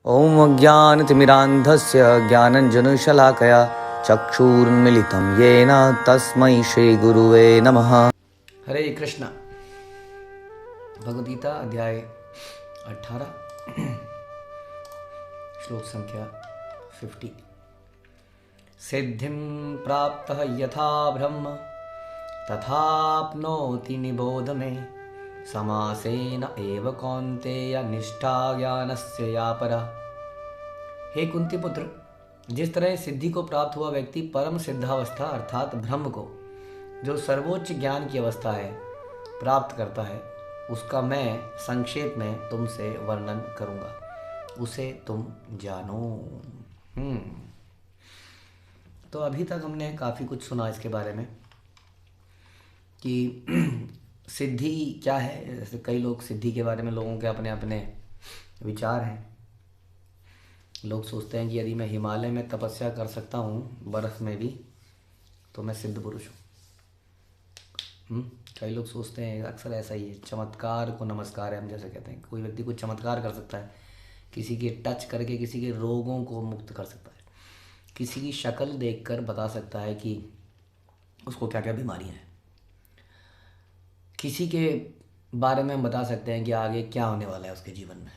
ॐ अज्ञानतिमिरान्धस्य ज्ञानञ्जनशलाकया चक्षुरुन्मिलितं येन तस्मै श्रीगुरुवे नमः। हरे कृष्ण। भगवद्गीता अध्याय 18 श्लोक संख्या 50। सिद्धिं प्राप्तः यथा ब्रह्म तथाप्नोति निबोध मे, समासेन एव कौन्तेय निष्ठा ज्ञानस्य या परा। हे कुंती पुत्र, जिस तरह सिद्धि को प्राप्त हुआ व्यक्ति परम सिद्धावस्था अर्थात ब्रह्म को, जो सर्वोच्च ज्ञान की अवस्था है, प्राप्त करता है, उसका मैं संक्षेप में तुमसे वर्णन करूंगा, उसे तुम जानो। तो अभी तक हमने काफ़ी कुछ सुना इसके बारे में कि सिद्धि क्या है। जैसे कई लोग सिद्धि के बारे में, लोगों के अपने अपने विचार हैं। लोग सोचते हैं कि यदि मैं हिमालय में तपस्या कर सकता हूँ बर्फ़ में भी, तो मैं सिद्ध पुरुष हूँ। कई लोग सोचते हैं, अक्सर ऐसा ही है, चमत्कार को नमस्कार है, हम जैसे कहते हैं। कोई व्यक्ति कुछ चमत्कार कर सकता है, किसी के टच करके किसी के रोगों को मुक्त कर सकता है, किसी की शक्ल देखकर बता सकता है कि उसको क्या क्या बीमारियाँ हैं, किसी के बारे में हम बता सकते हैं कि आगे क्या होने वाला है उसके जीवन में।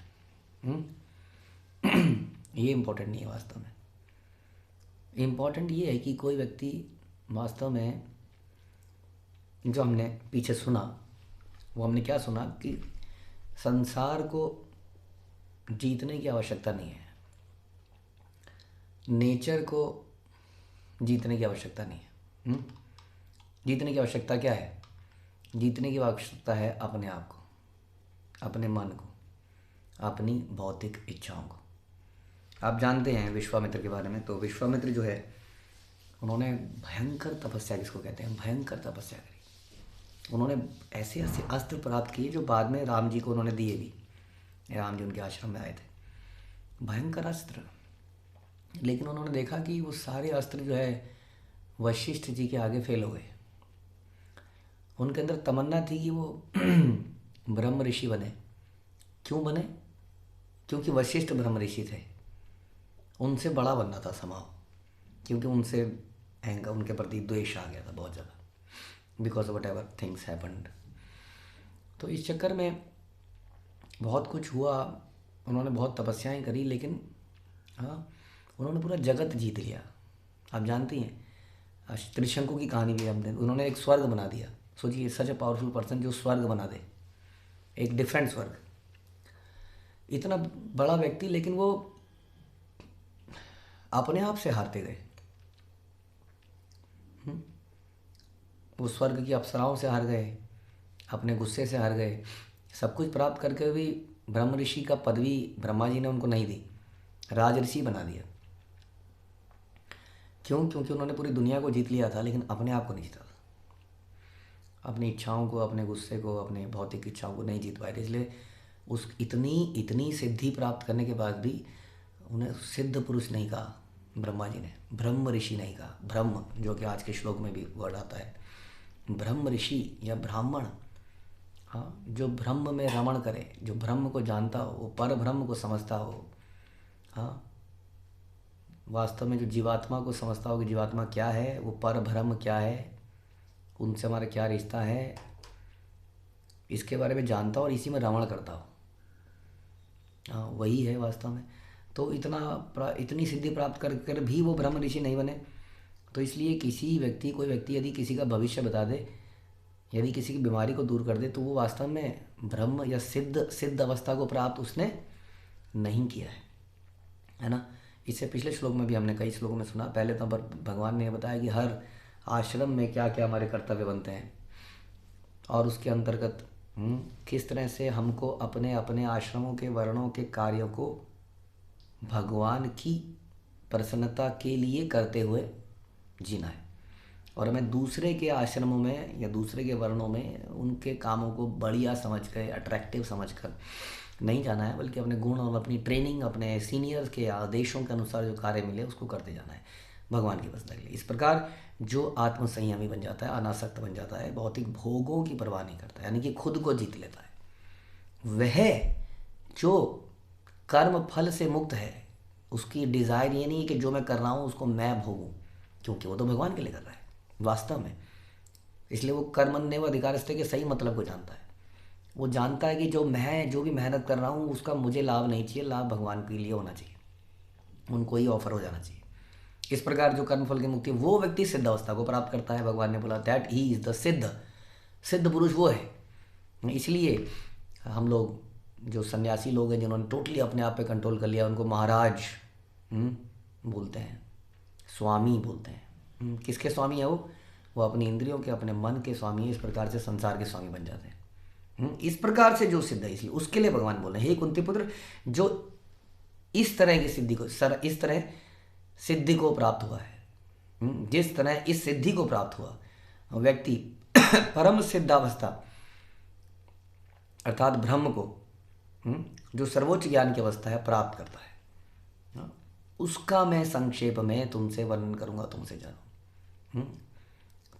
ये इम्पोर्टेंट नहीं है वास्तव में। इम्पोर्टेंट ये है कि कोई व्यक्ति वास्तव में, जो हमने पीछे सुना, वो हमने क्या सुना कि संसार को जीतने की आवश्यकता नहीं है, नेचर को जीतने की आवश्यकता नहीं है। जीतने की आवश्यकता क्या है? जीतने की आवश्यकता है अपने आप को, अपने मन को, अपनी भौतिक इच्छाओं को। आप जानते हैं विश्वामित्र के बारे में। तो विश्वामित्र जो है, उन्होंने भयंकर तपस्या, किसको कहते हैं, भयंकर तपस्या करी। उन्होंने ऐसे ऐसे अस्त्र प्राप्त किए जो बाद में राम जी को उन्होंने दिए भी। राम जी उनके आश्रम में आए थे, भयंकर अस्त्र। लेकिन उन्होंने देखा कि वो सारे अस्त्र जो है वशिष्ठ जी के आगे फेल हो गए। उनके अंदर तमन्ना थी कि वो ब्रह्म ऋषि बने। क्यों बने? क्योंकि वशिष्ठ ब्रह्म ऋषि थे, उनसे बड़ा बनना था समाव, क्योंकि उनसे उनके प्रति द्वेष आ गया था बहुत ज़्यादा, because what ever things happened. तो इस चक्कर में बहुत कुछ हुआ, उन्होंने बहुत तपस्याएं करी, लेकिन हाँ, उन्होंने पूरा जगत जीत लिया। आप जानती हैं, त्रिशंकु की कहानी भी हमने, उन्होंने एक स्वर्ग बना दिया। सोचिए, सच ए पावरफुल पर्सन जो स्वर्ग बना दे, एक डिफरेंट स्वर्ग। इतना बड़ा व्यक्ति, लेकिन वो अपने आप से हारते गए। वो स्वर्ग की अप्सराओं से हार गए, अपने गुस्से से हार गए। सब कुछ प्राप्त करके भी ब्रह्म ऋषि का पदवी ब्रह्मा जी ने उनको नहीं दी, राज ऋषि बना दिया। क्यों? क्योंकि उन्होंने पूरी दुनिया को जीत लिया था, लेकिन अपने आप को नहीं जीता था। अपनी इच्छाओं को, अपने गुस्से को, अपने भौतिक इच्छाओं को नहीं जीत पाए थे। इसलिए उस इतनी सिद्धि प्राप्त करने के बाद भी उन्हें सिद्ध पुरुष नहीं कहा ब्रह्मा जी ने, ब्रह्म ऋषि नहीं कहा। ब्रह्म, जो कि आज के श्लोक में भी वर्ड आता है, ब्रह्म ऋषि या ब्राह्मण, हाँ, जो ब्रह्म में रमण करे, जो ब्रह्म को जानता हो, वो पर ब्रह्म को समझता हो, हाँ, वास्तव में जो जीवात्मा को समझता हो कि जीवात्मा क्या है, वो पर ब्रह्म क्या है, उनसे हमारा क्या रिश्ता है, इसके बारे में जानता हो और इसी में रमण करता हो, हाँ, वही है वास्तव में। तो इतनी सिद्धि प्राप्त कर कर भी वो ब्रह्म ऋषि नहीं बने। तो इसलिए कोई व्यक्ति यदि किसी का भविष्य बता दे, यदि किसी की बीमारी को दूर कर दे, तो वो वास्तव में ब्रह्म या सिद्ध अवस्था को प्राप्त उसने नहीं किया है ना। इससे पिछले श्लोक में भी हमने कई श्लोकों में सुना। पहले तो भगवान ने बताया कि हर आश्रम में क्या क्या हमारे कर्तव्य बनते हैं, और उसके अंतर्गत किस तरह से हमको अपने अपने आश्रमों के वर्णों के कार्यों को भगवान की प्रसन्नता के लिए करते हुए जीना है। और हमें दूसरे के आश्रमों में या दूसरे के वर्णों में उनके कामों को बढ़िया समझ कर, अट्रैक्टिव समझ कर नहीं जाना है, बल्कि अपने गुण और अपनी ट्रेनिंग, अपने सीनियर्स के आदेशों के अनुसार जो कार्य मिले उसको करते जाना है भगवान की प्रसन्नता के लिए। इस प्रकार जो आत्मसंयमी बन जाता है, अनासक्त बन जाता है, भौतिक भोगों की परवाह नहीं करता है, यानी कि खुद को जीत लेता है, वह जो कर्म फल से मुक्त है, उसकी डिज़ायर ये नहीं है कि जो मैं कर रहा हूँ उसको मैं भोगूँ, क्योंकि वो तो भगवान के लिए कर रहा है वास्तव में। इसलिए वो कर्मण्येव अधिकारस्ते के सही मतलब को जानता है। वो जानता है कि जो भी मेहनत कर रहा हूँ उसका मुझे लाभ नहीं चाहिए, लाभ भगवान के लिए होना चाहिए, उनको ही ऑफर हो जाना चाहिए। इस प्रकार जो कर्मफल की मुक्ति, वो व्यक्ति सिद्ध अवस्था को प्राप्त करता है। भगवान ने बोला दैट ही इज़ द सिद्ध, सिद्ध पुरुष वो है। इसलिए हम लोग जो सन्यासी लोग हैं जिन्होंने टोटली अपने आप पे कंट्रोल कर लिया, उनको महाराज बोलते हैं, स्वामी बोलते हैं। किसके स्वामी है वो अपनी इंद्रियों के, अपने मन के स्वामी है। इस प्रकार से संसार के स्वामी बन जाते हैं। इस प्रकार से जो सिद्ध है, इसलिए उसके लिए भगवान बोल रहे हैं, हे कुंती पुत्र, जो इस तरह की सिद्धि को इस तरह सिद्धि को प्राप्त हुआ है, जिस तरह इस सिद्धि को प्राप्त हुआ व्यक्ति परम सिद्धावस्था अर्थात ब्रह्म को, जो सर्वोच्च ज्ञान की अवस्था है, प्राप्त करता है, उसका मैं संक्षेप में तुमसे वर्णन करूंगा, तुमसे जानो।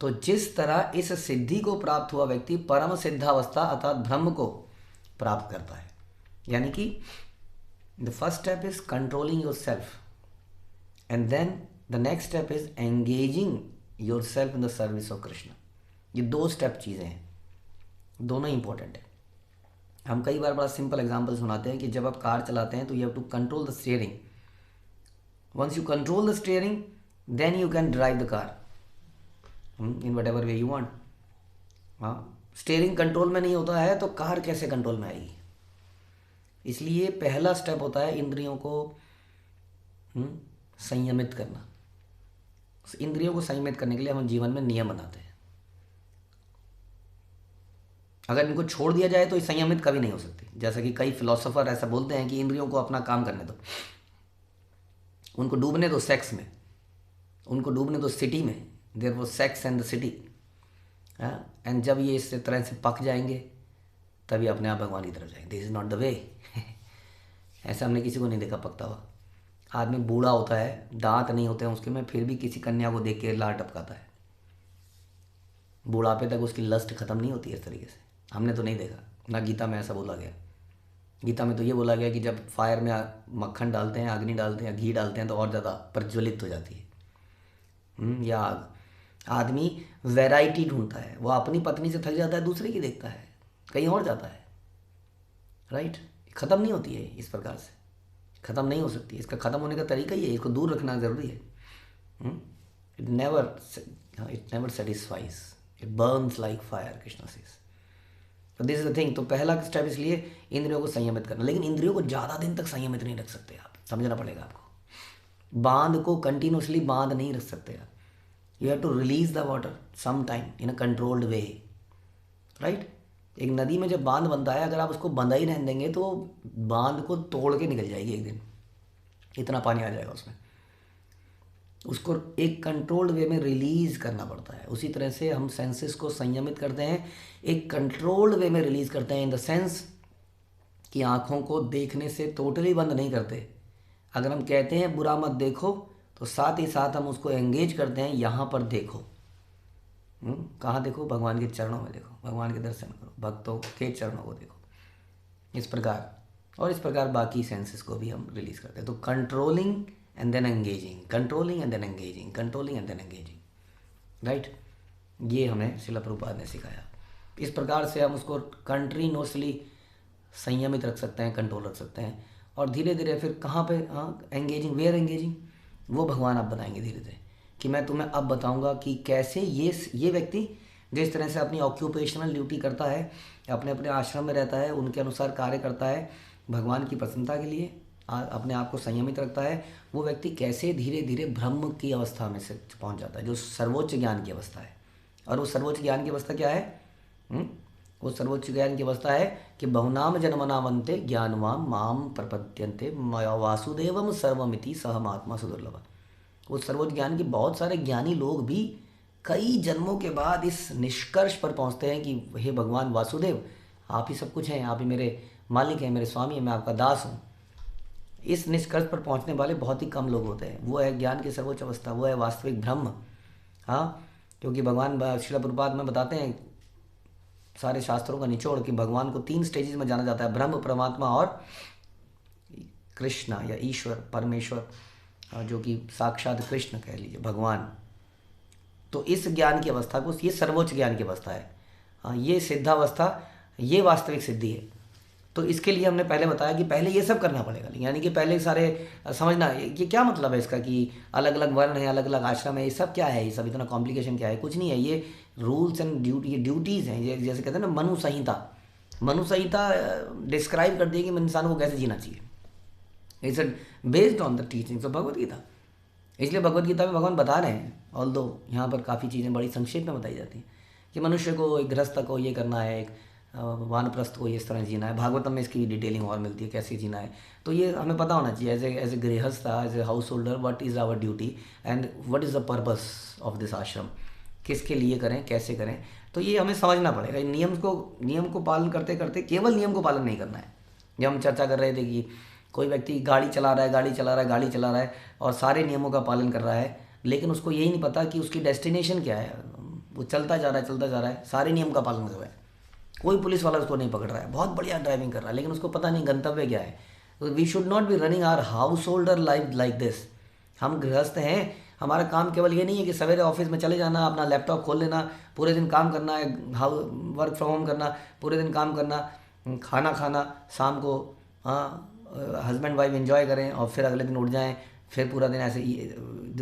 तो जिस तरह इस सिद्धि को प्राप्त हुआ व्यक्ति परम सिद्धावस्था अर्थात ब्रह्म को प्राप्त करता है, यानी कि the first step is controlling yourself and then the next step is engaging yourself in the service of Krishna. ये दो स्टेप चीज़ें हैं, दोनों इंपॉर्टेंट है। हम कई बार बड़ा सिंपल एग्जांपल सुनाते हैं कि जब आप कार चलाते हैं तो you have to control the steering. Once you control the steering then you can drive the car in whatever way you want. हाँ, स्टीयरिंग कंट्रोल में नहीं होता है तो कार कैसे कंट्रोल में आएगी? इसलिए पहला स्टेप होता है इंद्रियों को संयमित करना। इंद्रियों को संयमित करने के लिए हम जीवन में नियम बनाते हैं। अगर इनको छोड़ दिया जाए तो ये संयमित कभी नहीं हो सकती। जैसा कि कई फिलोसोफर ऐसा बोलते हैं कि इंद्रियों को अपना काम करने दो, उनको डूबने दो सेक्स में, उनको डूबने दो सिटी में, there was sex and the city. And जब ये इस तरह से पक जाएंगे तभी अपने आप भगवान की तरफ जाएंगे। This is not the way. ऐसा हमने किसी को नहीं देखा पकता हुआ। आदमी बूढ़ा होता है, दांत नहीं होते हैं उसके में, फिर भी किसी कन्या को देख के लार टपकाता है। बुढ़ापे तक उसकी लस्ट खत्म नहीं होती इस तरीके से। हमने तो नहीं देखा, ना गीता में ऐसा बोला गया। गीता में तो ये बोला गया कि जब फायर में मक्खन डालते हैं, अग्नि डालते हैं, घी डालते हैं तो और ज़्यादा प्रज्वलित हो जाती है। या आदमी वैरायटी ढूंढता है, वो अपनी पत्नी से थक जाता है, दूसरे की देखता है, कहीं और जाता है। राइट, ख़त्म नहीं होती है इस प्रकार से, ख़त्म नहीं हो सकती। इसका ख़त्म होने का तरीका ही है, इसको दूर रखना ज़रूरी है। It never satisfies, it Burns like fire, Krishna says. तो दिस इज द थिंग। तो पहला स्टेप इसलिए इंद्रियों को संयमित करना, लेकिन इंद्रियों को ज़्यादा दिन तक संयमित नहीं रख सकते आप, समझना पड़ेगा आपको। बांध को कंटिन्यूसली बांध नहीं रख सकते आप। You have to release the water some time in a controlled way. Right, एक नदी में जब बांध बनता है, अगर आप उसको बंधा ही रहने देंगे तो बांध को तोड़ के निकल जाएगी एक दिन, इतना पानी आ जाएगा उसमें। उसको एक कंट्रोल्ड वे में रिलीज़ करना पड़ता है। उसी तरह से हम सेंसेस को संयमित करते हैं, एक कंट्रोल्ड वे में रिलीज़ करते हैं, इन द सेंस कि आँखों को देखने से टोटली बंद नहीं करते। अगर हम कहते हैं बुरा मत देखो तो साथ ही साथ हम उसको एंगेज करते हैं, यहाँ पर देखो। कहाँ देखो? भगवान के चरणों में देखो, भगवान के दर्शन करो, भक्तों के चरणों को देखो, इस प्रकार। और इस प्रकार बाकी सेंसेस को भी हम रिलीज़ करते हैं। तो controlling and then engaging, controlling and then engaging, controlling and then engaging, right? ये हमें श्रील प्रभुपाद ने सिखाया। इस प्रकार से हम उसको कंटिन्यूसली संयमित रख सकते हैं, कंट्रोल रख सकते हैं। और धीरे धीरे फिर कहाँ पे एंगेजिंग, वेयर एंगेजिंग, वो भगवान आप बताएंगे धीरे धीरे। कि मैं तुम्हें अब बताऊंगा कि कैसे ये व्यक्ति जिस तरह से अपनी ऑक्यूपेशनल ड्यूटी करता है, अपने अपने आश्रम में रहता है, उनके अनुसार कार्य करता है, भगवान की प्रसन्नता के लिए अपने आप को संयमित रखता है, वो व्यक्ति कैसे धीरे धीरे ब्रह्म की अवस्था में से पहुंच जाता है, जो सर्वोच्च ज्ञान की अवस्था है। और वो सर्वोच्च ज्ञान की अवस्था क्या है? वो सर्वोच्च ज्ञान की अवस्था है कि बहुनाम जन्मनामन्ते ज्ञानवाम माम प्रपद्यन्ते मया वासुदेवम सर्वमिति सहमात्मा सुदुर्लभ। वो सर्वोच्च ज्ञान के बहुत सारे ज्ञानी लोग भी कई जन्मों के बाद इस निष्कर्ष पर पहुंचते हैं कि हे भगवान वासुदेव, आप ही सब कुछ हैं, आप ही मेरे मालिक हैं, मेरे स्वामी हैं, मैं आपका दास हूँ। इस निष्कर्ष पर पहुंचने वाले बहुत ही कम लोग होते हैं। वो है ज्ञान की सर्वोच्च अवस्था, वो है वास्तविक ब्रह्म। हाँ, क्योंकि भगवान श्रील प्रभुपाद में बताते हैं सारे शास्त्रों का निचोड़ कि भगवान को 3 स्टेजेस में जाना जाता है, ब्रह्म, परमात्मा और कृष्णा या ईश्वर परमेश्वर, जो कि साक्षात कृष्ण कह लीजिए, भगवान, तो इस ज्ञान की अवस्था को, ये सर्वोच्च ज्ञान की अवस्था है। ये सिद्धावस्था, ये वास्तविक सिद्धि है। तो इसके लिए हमने पहले बताया कि पहले ये सब करना पड़ेगा, यानी कि पहले सारे समझना ये क्या मतलब है इसका, कि अलग अलग वर्ण है, अलग अलग आश्रम है, ये सब क्या है, ये सब इतना कॉम्प्लिकेशन क्या है, कुछ नहीं है। ये रूल्स एंड ड्यूटी, ये ड्यूटीज़ हैं। ये जैसे कहते हैं ना मनु संहिता, मनु संहिता डिस्क्राइब कर दी कि इंसान को कैसे जीना चाहिए। It's based on the teachings of Bhagavad Gita. इसलिए भगवद गीता में भगवान बता रहे हैं, ऑल्दो यहाँ पर काफ़ी चीज़ें बड़ी संक्षेप में बताई जाती हैं कि मनुष्य को, एक गृहस्थ को ये करना है, एक वानप्रस्थ को इस तरह जीना है। भागवतम में इसकी डिटेलिंग और मिलती है कैसे जीना है। तो ये हमें पता होना चाहिए as a grihastha, as a householder, what is our duty and what is the purpose of this ashram, किसके लिए करें, कैसे करें। तो ये हमें समझना पड़ेगा। नियम को पालन करते करते, केवल नियम को पालन नहीं करना है। जब हम चर्चा कर रहे थे कि कोई व्यक्ति गाड़ी चला रहा है और सारे नियमों का पालन कर रहा है, लेकिन उसको यही नहीं पता कि उसकी डेस्टिनेशन क्या है। वो चलता जा रहा है, सारे नियम का पालन कर रहा है, कोई पुलिस वाला उसको नहीं पकड़ रहा है, बहुत बढ़िया ड्राइविंग कर रहा है, लेकिन उसको पता नहीं गंतव्य क्या है। तो we should not be running our householder life like this. हम गृहस्थ हैं, हमारा काम केवल ये नहीं है कि सवेरे ऑफिस में चले जाना, अपना लैपटॉप खोल लेना, पूरे दिन काम करना है, वर्क फ्रॉम होम करना, पूरे दिन काम करना, खाना खाना, शाम को हस्बैंड वाइफ एंजॉय करें और फिर अगले दिन उठ जाएं, फिर पूरा दिन ऐसे।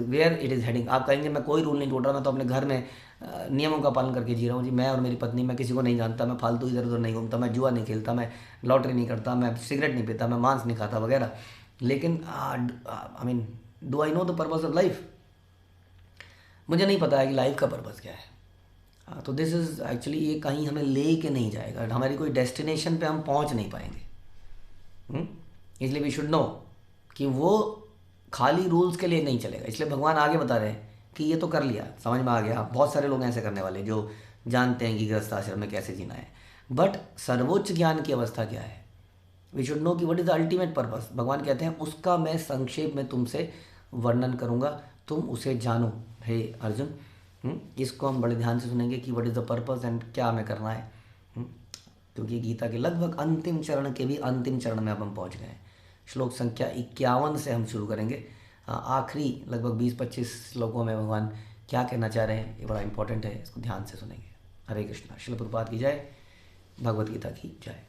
Where it is heading. आप कहेंगे मैं कोई रूल नहीं तोड़ रहा, मैं तो अपने घर में नियमों का पालन करके जी रहा हूँ जी, मैं और मेरी पत्नी, मैं किसी को नहीं जानता, मैं फालतू इधर उधर नहीं घूमता, मैं जुआ नहीं खेलता, मैं लॉटरी नहीं करता, मैं सिगरेट नहीं पीता, मैं मांस नहीं खाता वगैरह। लेकिन I mean, do I know the purpose of life? मुझे नहीं पता है कि लाइफ का पर्पस क्या है। तो दिस इज़ एक्चुअली, ये कहीं हमें ले के नहीं जाएगा, हमारी कोई डेस्टिनेशन पे हम पहुंच नहीं पाएंगे। इसलिए वी शुड नो कि वो खाली रूल्स के लिए नहीं चलेगा। इसलिए भगवान आगे बता रहे हैं कि ये तो कर लिया, समझ में आ गया। बहुत सारे लोग ऐसे करने वाले जो जानते हैं कि गृहस्थ आश्रम में कैसे जीना है, बट सर्वोच्च ज्ञान की अवस्था क्या है, वी शुड नो कि what is the ultimate purpose. भगवान कहते हैं उसका मैं संक्षेप में तुमसे वर्णन करूँगा, तुम उसे जानो हे अर्जुन। इसको हम बड़े ध्यान से सुनेंगे कि what is the purpose and क्या हमें करना है। क्योंकि गीता के लगभग अंतिम चरण के भी अंतिम चरण में अब हम पहुँच गए हैं। श्लोक संख्या 51 से हम शुरू करेंगे। आखिरी लगभग 20-25 श्लोकों में भगवान क्या कहना चाह रहे हैं, ये बड़ा इंपॉर्टेंट है, इसको ध्यान से सुनेंगे। हरे कृष्णा। श्रील प्रभुपाद की जय, भगवद गीता की जय।